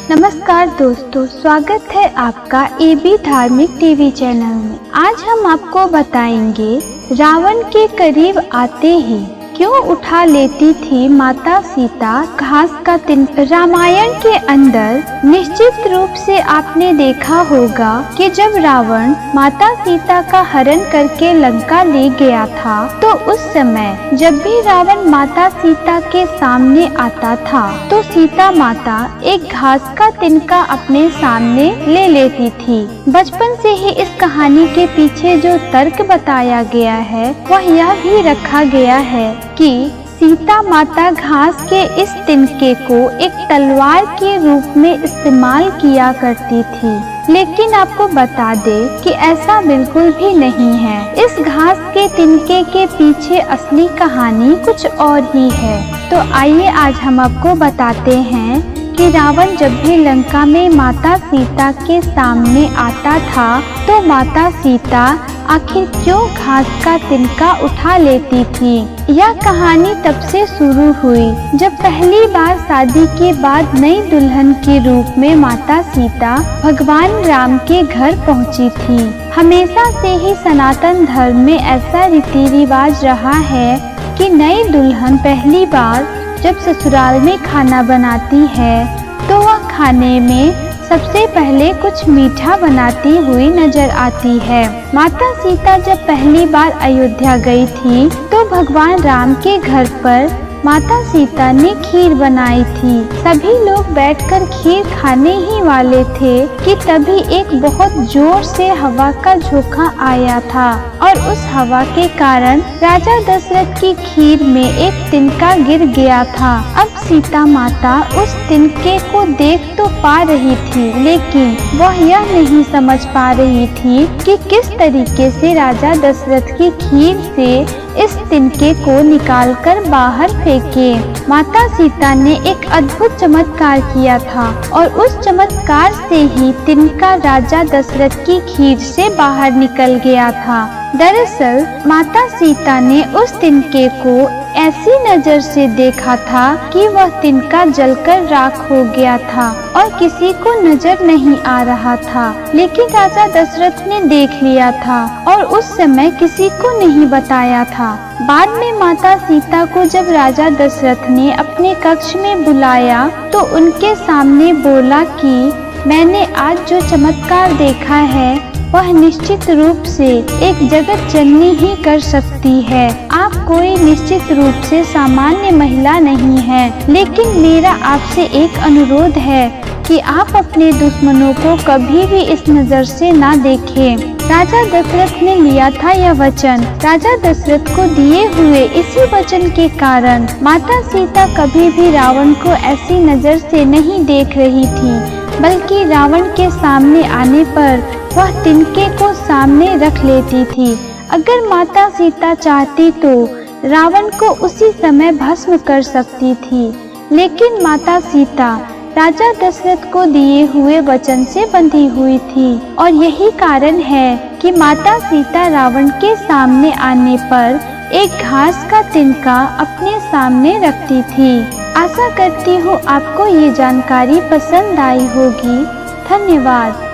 नमस्कार दोस्तों, स्वागत है आपका एबी धार्मिक टीवी चैनल में। आज हम आपको बताएंगे रावण के करीब आते ही क्यों उठा लेती थी माता सीता घास का तिनका। रामायण के अंदर निश्चित रूप से आपने देखा होगा कि जब रावण माता सीता का हरण करके लंका ले गया था, तो उस समय जब भी रावण माता सीता के सामने आता था तो सीता माता एक घास का तिनका अपने सामने ले लेती थी। बचपन से ही इस कहानी के पीछे जो तर्क बताया गया है वह यह भी रखा गया है कि सीता माता घास के इस तिनके को एक तलवार के रूप में इस्तेमाल किया करती थी। लेकिन आपको बता दे कि ऐसा बिल्कुल भी नहीं है। इस घास के तिनके के पीछे असली कहानी कुछ और ही है। तो आइए आज हम आपको बताते हैं कि रावण जब भी लंका में माता सीता के सामने आता था तो माता सीता आखिर क्यों घास का तिनका उठा लेती थी। यह कहानी तब से शुरू हुई जब पहली बार शादी के बाद नई दुल्हन के रूप में माता सीता भगवान राम के घर पहुंची थी। हमेशा से ही सनातन धर्म में ऐसा रीति रिवाज रहा है कि नई दुल्हन पहली बार जब ससुराल में खाना बनाती है तो वह खाने में सबसे पहले कुछ मीठा बनाती हुई नजर आती है। माता सीता जब पहली बार अयोध्या गई थी तो भगवान राम के घर पर माता सीता ने खीर बनाई थी। सभी लोग बैठकर खीर खाने ही वाले थे कि तभी एक बहुत जोर से हवा का झोंका आया था और उस हवा के कारण राजा दशरथ की खीर में एक तिनका गिर गया था। अब सीता माता उस तिनके को देख तो पा रही थी, लेकिन वह यह नहीं समझ पा रही थी कि किस तरीके से राजा दशरथ की खीर से इस तिनके को निकालकर बाहर फेंके। माता सीता ने एक अद्भुत चमत्कार किया था और उस चमत्कार से ही तिनका राजा दशरथ की खीर से बाहर निकल गया था। दरअसल माता सीता ने उस तिनके को ऐसी नजर से देखा था कि वह तिनका जलकर राख हो गया था और किसी को नजर नहीं आ रहा था, लेकिन राजा दशरथ ने देख लिया था और उस समय किसी को नहीं बताया था। बाद में माता सीता को जब राजा दशरथ ने अपने कक्ष में बुलाया तो उनके सामने बोला कि मैंने आज जो चमत्कार देखा है वह निश्चित रूप से एक जगत जननी ही कर सकती है। आप कोई निश्चित रूप से सामान्य महिला नहीं है, लेकिन मेरा आपसे एक अनुरोध है कि आप अपने दुश्मनों को कभी भी इस नजर से ना देखें। राजा दशरथ ने लिया था यह वचन। राजा दशरथ को दिए हुए इसी वचन के कारण माता सीता कभी भी रावण को ऐसी नजर से नहीं देख रही थी, बल्कि रावण के सामने आने पर वह तिनके को सामने रख लेती थी। अगर माता सीता चाहती तो रावण को उसी समय भस्म कर सकती थी, लेकिन माता सीता राजा दशरथ को दिए हुए वचन से बंधी हुई थी और यही कारण है कि माता सीता रावण के सामने आने पर एक घास का तिनका अपने सामने रखती थी। आशा करती हूँ आपको ये जानकारी पसंद आई होगी। धन्यवाद।